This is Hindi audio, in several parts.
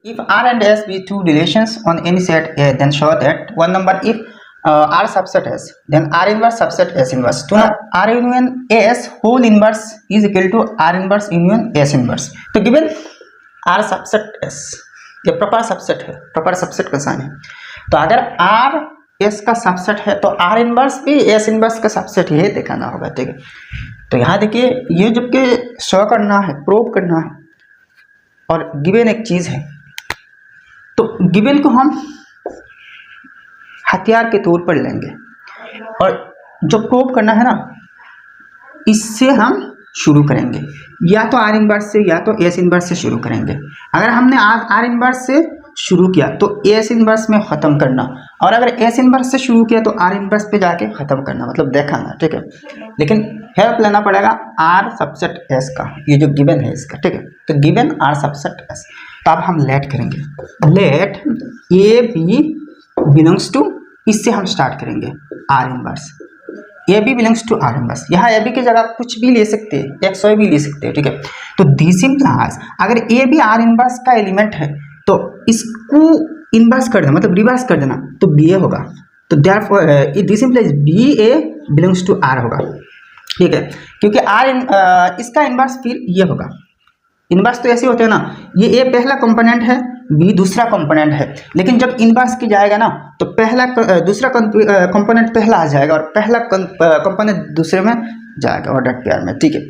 If R and S be two relations on any set A, then show that one number if R subset S, then R inverse subset S inverse. तो R union S whole inverse is equal to R inverse union S inverse. तो given R subset S ये प्रॉपर सबसेट है, प्रॉपर सबसेट का साइन है। तो अगर R S का सबसेट है तो R इनवर्स भी S इनवर्स का सबसेट है, दिखाना होगा, ठीक है। तो यहाँ देखिए ये जबकि शो करना है, प्रूव करना है, और गिवन एक चीज़ है, तो गिवन को हम हथियार के तौर पर लेंगे और जो प्रूव करना है ना, इससे हम शुरू करेंगे, या तो आर इनवर्स से या तो एस इनवर्स से शुरू करेंगे। अगर हमने आर इनवर्स से शुरू किया तो एस इनवर्स में ख़त्म करना, और अगर एस इनवर्स से शुरू किया तो आर इनवर्स पे जाके ख़त्म करना, मतलब देखाना, ठीक है। लेकिन हेल्प लेना पड़ेगा आर सबसेट एस का, ये जो गिवन है इसका, ठीक है। तो गिवन आर सबसेट एस, तो अब हम लेट करेंगे, let A B belongs to, इससे हम स्टार्ट करेंगे R inverse, A B belongs to R inverse. यहाँ ए बी की जगह कुछ भी ले सकते हैं, एक्स वाई भी ले सकते हैं, ठीक है। तो दिस इम्प्लाइज अगर ए बी आर इनवर्स का एलिमेंट है तो इसको इनवर्स कर देना, मतलब रिवर्स कर देना, तो बी ए होगा। तो therefore this implies B A belongs to R होगा, ठीक है, क्योंकि आर इसका इनवर्स फिर ये होगा। इनवर्स तो ऐसे होते हैं ना, ये ए पहला कंपोनेंट है, बी दूसरा कंपोनेंट है, लेकिन जब इनवर्स की जाएगा ना तो पहला दूसरा कंपोनेंट पहला आ जाएगा और पहला कंपोनेंट दूसरे में जाएगा ऑर्डर पेयर में, ठीक है।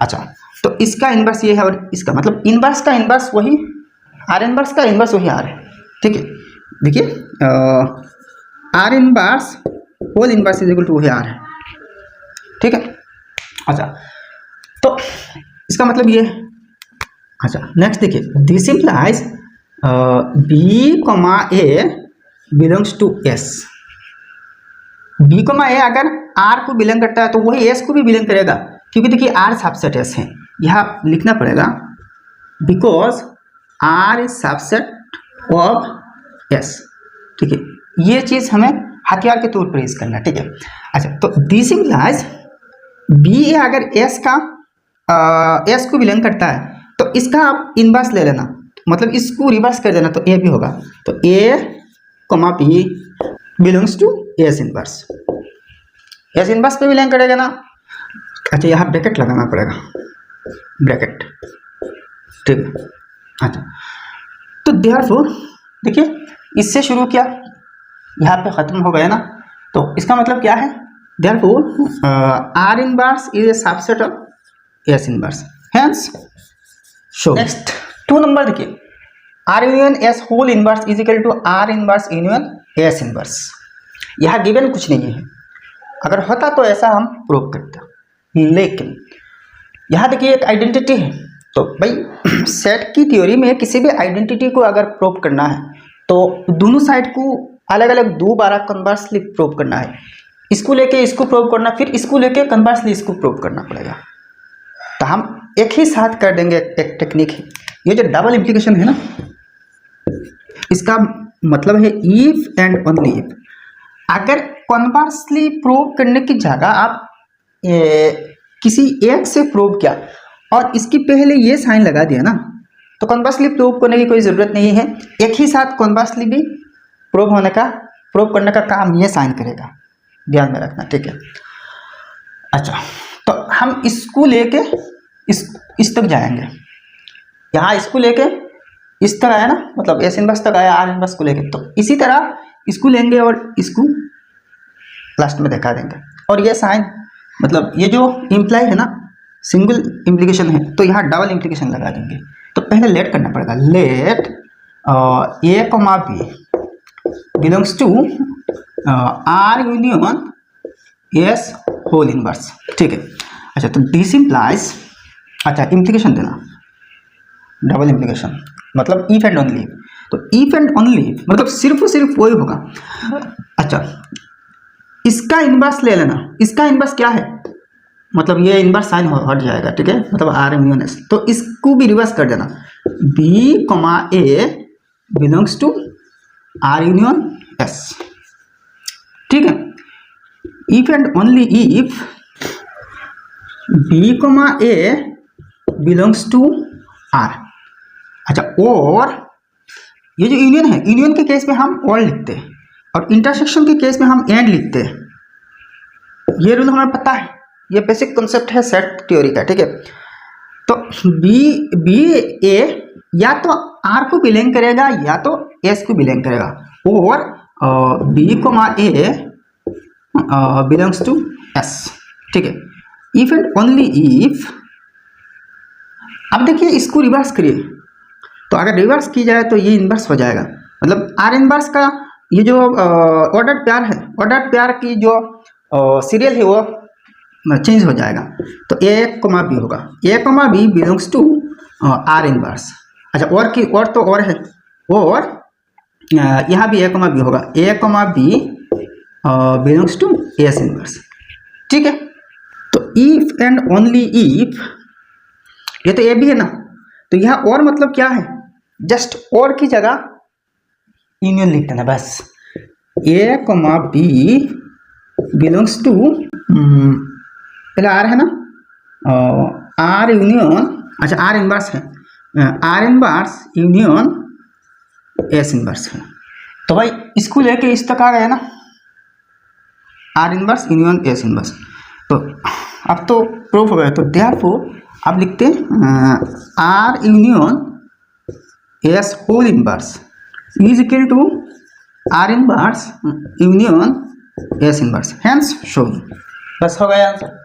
अच्छा, तो इसका इनवर्स ये है और इसका, मतलब इनवर्स का इनवर्स वही आर इनवर्स का इनवर्स वही आर है, ठीक है। देखिए R inverse whole inverse is equal to वही आर है, ठीक है। अच्छा, तो इसका मतलब ये, अच्छा नेक्स्ट देखिए, this implies b comma A belongs to S. B comma a अगर आर को बिलोंग करता है तो वही एस को भी बिलोंग करेगा, क्योंकि देखिए आर सबसेट एस है, यहाँ लिखना पड़ेगा because R is subset of S, ठीक है। ये चीज़ हमें हथियार के तौर पर यूज करना, ठीक है। अच्छा, तो दिस इम्प्लाइज बी ए अगर एस का एस को बिलोंग करता है तो इसका आप इनवर्स ले लेना, मतलब इसको रिवर्स कर देना, तो ए भी होगा। तो a comma B belongs to S inverse, S inverse पे बिलोंग करेगा ना। अच्छा, यहाँ ब्रैकेट लगाना पड़ेगा, ब्रैकेट, ठीक है। अच्छा, तो देयरफॉर देखिए इससे शुरू किया, यहाँ पे ख़त्म हो गया ना, तो इसका मतलब क्या है, therefore R inverse is a subset of S inverse, hence show. Next 2 number देखिए, R union S whole inverse is equal to R inverse union S inverse. यहाँ गिवन कुछ नहीं है, अगर होता तो ऐसा हम प्रूव करते, लेकिन यहाँ देखिए एक आइडेंटिटी है। तो भाई सेट की थ्योरी में किसी भी आइडेंटिटी को अगर प्रूव करना है तो दोनों साइड को अलग अलग दोबारा कन्वर्सली प्रूव करना है, इसको लेके इसको प्रूव करना, फिर इसको लेके कन्वर्सली इसको प्रूव करना पड़ेगा। तो हम एक ही साथ कर देंगे, एक टेक्निक है, ये जो डबल इम्प्लीकेशन है ना, इसका मतलब है इफ एंड ओनली इफ। अगर कन्वर्सली प्रूव करने की जगह आप किसी एक से प्रूव किया और इसकी पहले ये साइन लगा दिया ना, तो कन्वर्सली प्रूव करने की कोई ज़रूरत नहीं है, एक ही साथ कन्वर्सली भी प्रूव करने का काम ये साइन करेगा, ध्यान में रखना, ठीक है। अच्छा, तो हम इसको लेके इस तक जाएंगे, यहाँ इसको लेके इस तक आया ना, मतलब एस इनवर्स तक आया आर इनवर्स को लेके, तो इसी तरह इसको लेंगे और इसको लास्ट में दिखा देंगे। और ये साइन, मतलब ये जो इम्प्लाई है ना, सिंगल इम्प्लीकेशन है, तो यहाँ डबल इम्प्लीकेशन लगा देंगे। तो पहले लेट करना पड़ेगा, let A comma B belongs to R union S whole inverse, ठीक है। अच्छा, तो दिस इम्प्लाइज, अच्छा इम्प्लीकेशन देना, डबल इम्प्लीकेशन मतलब इफ एंड ओनली। तो इफ एंड ओनली मतलब सिर्फ और सिर्फ वही होगा। अच्छा, इसका इनवर्स ले लेना, इसका इनवर्स क्या है, मतलब ये इनवर्स साइन हट जाएगा, ठीक है, मतलब आर यूनियन एस। तो इसको भी रिवर्स कर देना, B comma A belongs to R union S, ठीक है। If and only if B comma A belongs to R. अच्छा, और ये जो यूनियन है, यूनियन के केस में हम और लिखते हैं और इंटरसेक्शन के केस में हम एंड लिखते हैं। ये रूल हमें पता है, ये बेसिक कॉन्सेप्ट है सेट थ्योरी का, ठीक है। तो बी ए या तो आर को बिलोंग करेगा या तो एस को बिलोंग करेगा, और B comma A belongs to S, ठीक है। इफ एंड ओनली इफ, अब देखिए इसको रिवर्स करिए, तो अगर रिवर्स की जाए तो ये इन्वर्स हो जाएगा, मतलब आर इन्वर्स का ये जो ऑर्डर पेयर है, ऑर्डर पेयर की जो सीरियल है वो चेंज हो जाएगा। तो ए कोमा बी होगा, a comma b belongs to R inverse. अच्छा, और की और तो और है, और यहाँ भी ए कोमा बी होगा, a comma b belongs to S inverse, ठीक है। तो इफ एंड ओनली इफ, ये तो ए भी है ना, तो यहाँ और मतलब क्या है, जस्ट और की जगह यूनियन लिख देना बस। ए कोमा बी बिलोंग्स टू, पहले आर है ना, आर यूनियन, अच्छा आर इनवर्स है, are inverse union S inverse है। तो भाई इसको लेके इस तक आ गया ना, are inverse union S inverse. तो अब तो प्रूफ हो गया, तो देयरफॉर आप लिखते हैं R union S whole inverse is equal to R inverse union S inverse, hence shown. बस हो गया आंसर।